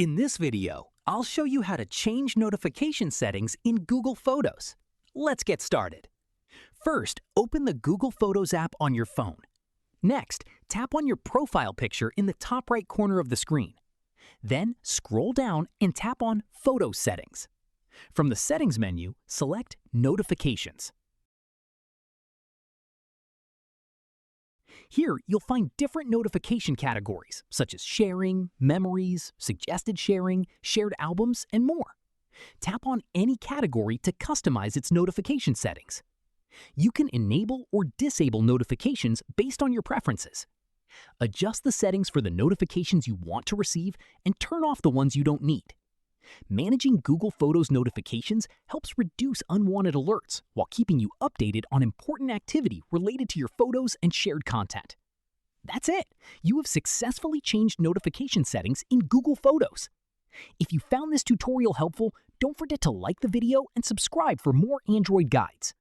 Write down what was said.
In this video, I'll show you how to change notification settings in Google Photos. Let's get started. First, open the Google Photos app on your phone. Next, tap on your profile picture in the top right corner of the screen. Then, scroll down and tap on Photo Settings. From the Settings menu, select Notifications. Here, you'll find different notification categories, such as sharing, memories, suggested sharing, shared albums, and more. Tap on any category to customize its notification settings. You can enable or disable notifications based on your preferences. Adjust the settings for the notifications you want to receive and turn off the ones you don't need. Managing Google Photos notifications helps reduce unwanted alerts while keeping you updated on important activity related to your photos and shared content. That's it! You have successfully changed notification settings in Google Photos. If you found this tutorial helpful, don't forget to like the video and subscribe for more Android guides.